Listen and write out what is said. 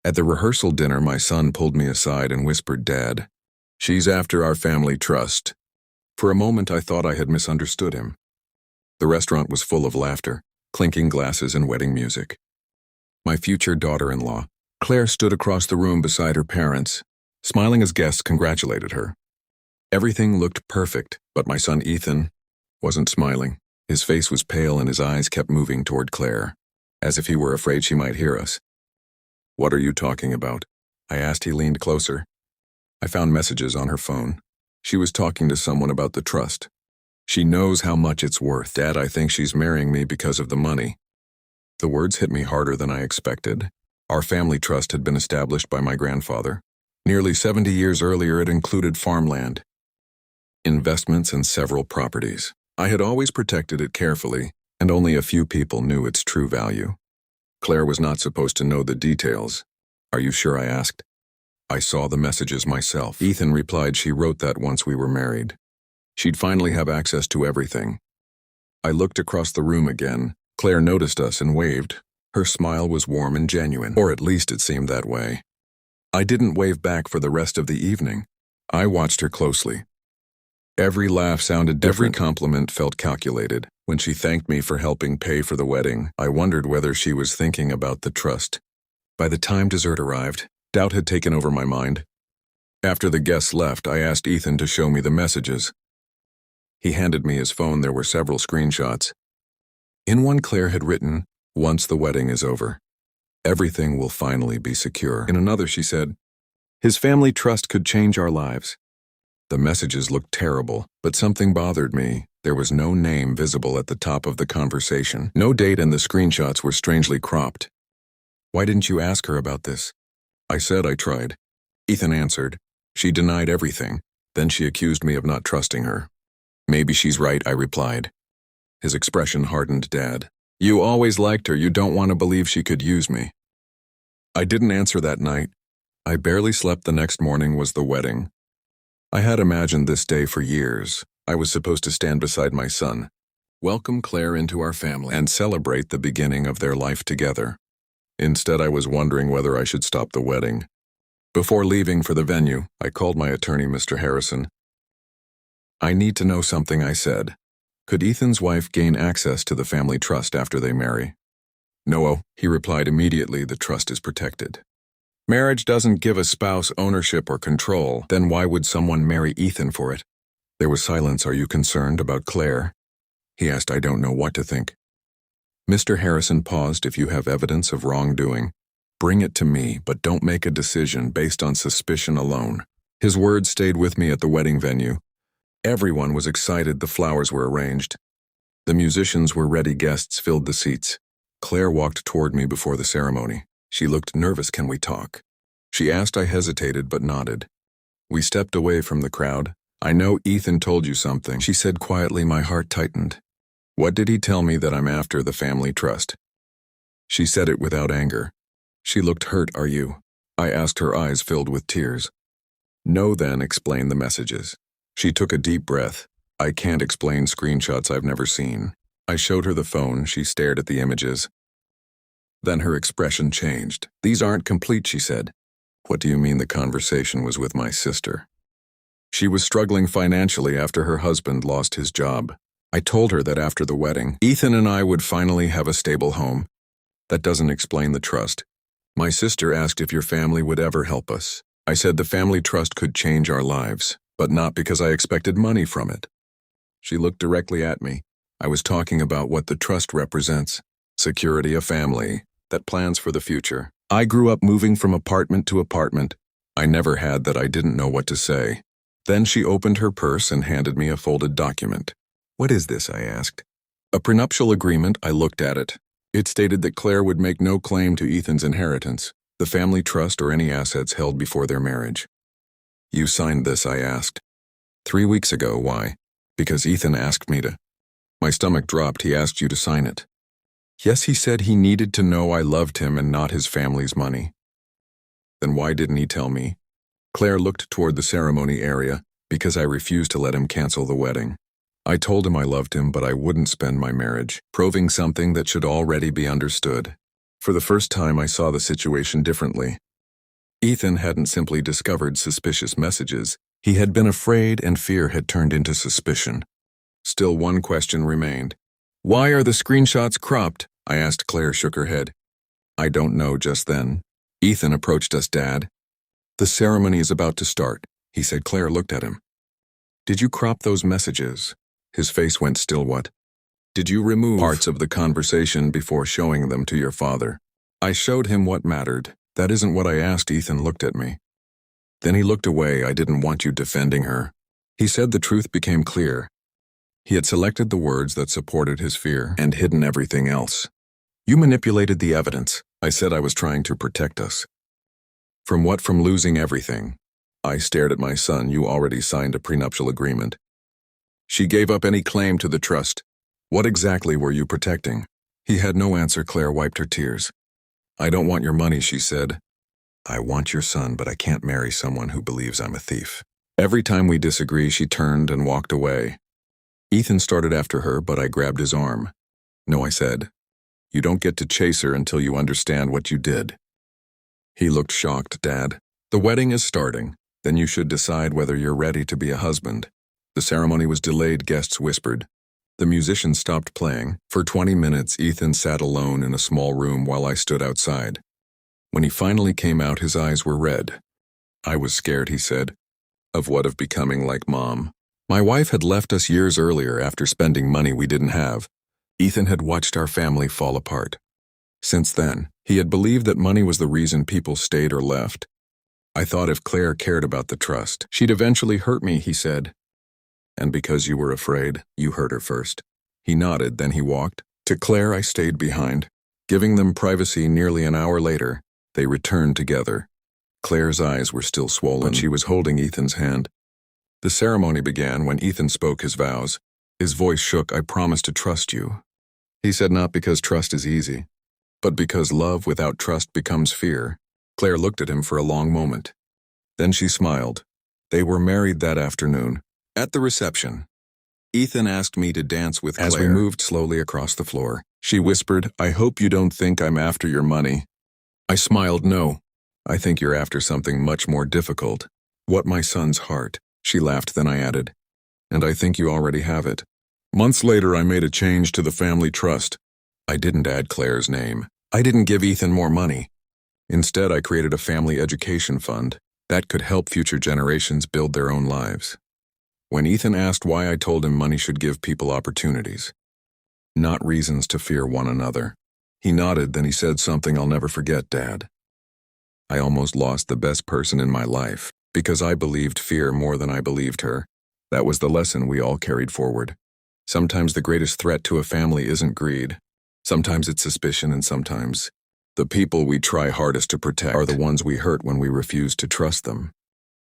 At the rehearsal dinner, my son pulled me aside and whispered, "Dad, she's after our family trust." For a moment, I thought I had misunderstood him. The restaurant was full of laughter, clinking glasses and wedding music. My future daughter-in-law, Claire, stood across the room beside her parents, smiling as guests congratulated her. Everything looked perfect, but my son Ethan wasn't smiling. His face was pale and his eyes kept moving toward Claire, as if he were afraid she might hear us. "What are you talking about?" I asked. He leaned closer. I found messages on her phone. She was talking to someone about the trust. "She knows how much it's worth. Dad, I think she's marrying me because of the money." The words hit me harder than I expected. Our family trust had been established by my grandfather. Nearly 70 years earlier, it included farmland, investments, and several properties. I had always protected it carefully, and only a few people knew its true value. Claire was not supposed to know the details. "Are you sure?" I asked. "I saw the messages myself." Ethan replied she wrote that once we were married. She'd finally have access to everything. I looked across the room again. Claire noticed us and waved. Her smile was warm and genuine, or at least it seemed that way. I didn't wave back for the rest of the evening. I watched her closely. Every laugh sounded different. Every compliment felt calculated. When she thanked me for helping pay for the wedding, I wondered whether she was thinking about the trust. By the time dessert arrived, doubt had taken over my mind. After the guests left, I asked Ethan to show me the messages. He handed me his phone. There were several screenshots. In one, Claire had written, "Once the wedding is over, everything will finally be secure." In another, she said, "His family trust could change our lives." The messages looked terrible, but something bothered me. There was no name visible at the top of the conversation. No date, and the screenshots were strangely cropped. "Why didn't you ask her about this?" I said I tried. Ethan answered. "She denied everything. Then she accused me of not trusting her." "Maybe she's right," I replied. His expression hardened. "Dad, you always liked her. You don't want to believe she could use me." I didn't answer that night. I barely slept. The next morning was the wedding. I had imagined this day for years. I was supposed to stand beside my son, welcome Claire into our family, and celebrate the beginning of their life together. Instead, I was wondering whether I should stop the wedding. Before leaving for the venue, I called my attorney, Mr. Harrison. "I need to know something," I said. "Could Ethan's wife gain access to the family trust after they marry?" "No," he replied immediately. "The trust is protected. Marriage doesn't give a spouse ownership or control. Then why would someone marry Ethan for it?" There was silence. "Are you concerned about Claire?" he asked. I don't know what to think. Mr. Harrison paused. "If you have evidence of wrongdoing, bring it to me, but don't make a decision based on suspicion alone." His words stayed with me at the wedding venue. Everyone was excited. The flowers were arranged. The musicians were ready. Guests filled the seats. Claire walked toward me before the ceremony. She looked nervous. "Can we talk?" she asked. I hesitated but nodded. We stepped away from the crowd. "I know Ethan told you something," she said quietly. My heart tightened. "What did he tell me?" "That I'm after the family trust." She said it without anger. She looked hurt. "Are you?" I asked, her eyes filled with tears. "No." "Then explain the messages." She took a deep breath. "I can't explain screenshots I've never seen." I showed her the phone. She stared at the images. Then her expression changed. "These aren't complete," she said. "What do you mean?" The conversation was with my sister. She was struggling financially after her husband lost his job. I told her that after the wedding, Ethan and I would finally have a stable home. "That doesn't explain the trust." My sister asked if your family would ever help us. I said the family trust could change our lives, but not because I expected money from it. She looked directly at me. I was talking about what the trust represents: security, a family that plans for the future. I grew up moving from apartment to apartment. I never had that. I didn't know what to say. Then she opened her purse and handed me a folded document. "What is this?" I asked. "A prenuptial agreement." I looked at it. It stated that Claire would make no claim to Ethan's inheritance, the family trust, or any assets held before their marriage. "You signed this?" I asked. 3 weeks ago. "Why?" "Because Ethan asked me to." My stomach dropped. "He asked you to sign it?" "Yes, he said he needed to know I loved him and not his family's money." "Then why didn't he tell me?" Claire looked toward the ceremony area. "Because I refused to let him cancel the wedding. I told him I loved him, but I wouldn't spend my marriage, proving something that should already be understood." For the first time, I saw the situation differently. Ethan hadn't simply discovered suspicious messages. He had been afraid, and fear had turned into suspicion. Still, one question remained. "Why are the screenshots cropped?" I asked. Claire shook her head. "I don't know." Just then, Ethan approached us. "Dad, the ceremony is about to start," he said. Claire looked at him. "Did you crop those messages?" His face went still. "What? Did you remove parts of the conversation before showing them to your father?" "I showed him what mattered." "That isn't what I asked." Ethan looked at me. Then he looked away. "I didn't want you defending her." He said. The truth became clear. He had selected the words that supported his fear and hidden everything else. "You manipulated the evidence." I said. "I was trying to protect us." "From what? From losing everything." I stared at my son. "You already signed a prenuptial agreement. She gave up any claim to the trust. What exactly were you protecting?" He had no answer. Claire wiped her tears. "I don't want your money," she said. "I want your son, but I can't marry someone who believes I'm a thief." Every time we disagree, she turned and walked away. Ethan started after her, but I grabbed his arm. "No," I said. "You don't get to chase her until you understand what you did." He looked shocked. "Dad, the wedding is starting. Then you should decide whether you're ready to be a husband." The ceremony was delayed. Guests whispered. The musicians stopped playing. For 20 minutes, Ethan sat alone in a small room while I stood outside. When he finally came out, his eyes were red. "I was scared," he said. "Of what? Of becoming like Mom. My wife had left us years earlier after spending money we didn't have. Ethan had watched our family fall apart. Since then, he had believed that money was the reason people stayed or left. I thought if Claire cared about the trust, she'd eventually hurt me," he said. "And because you were afraid, you hurt her first." He nodded, then he walked. To Claire, I stayed behind, giving them privacy. Nearly an hour later, they returned together. Claire's eyes were still swollen, but she was holding Ethan's hand. The ceremony began when Ethan spoke his vows. His voice shook. "I promise to trust you." He said, "Not because trust is easy, but because love without trust becomes fear." Claire looked at him for a long moment. Then she smiled. They were married that afternoon. At the reception, Ethan asked me to dance with Claire. As we moved slowly across the floor, she whispered, "I hope you don't think I'm after your money." I smiled. "No, I think you're after something much more difficult." "What?" "My son's heart." She laughed, then I added, "And I think you already have it." Months later, I made a change to the family trust. I didn't add Claire's name. I didn't give Ethan more money. Instead, I created a family education fund that could help future generations build their own lives. When Ethan asked why, I told him money should give people opportunities, not reasons to fear one another. He nodded, then he said something I'll never forget. "Dad, I almost lost the best person in my life because I believed fear more than I believed her." That was the lesson we all carried forward. Sometimes the greatest threat to a family isn't greed. Sometimes it's suspicion, and sometimes the people we try hardest to protect are the ones we hurt when we refuse to trust them.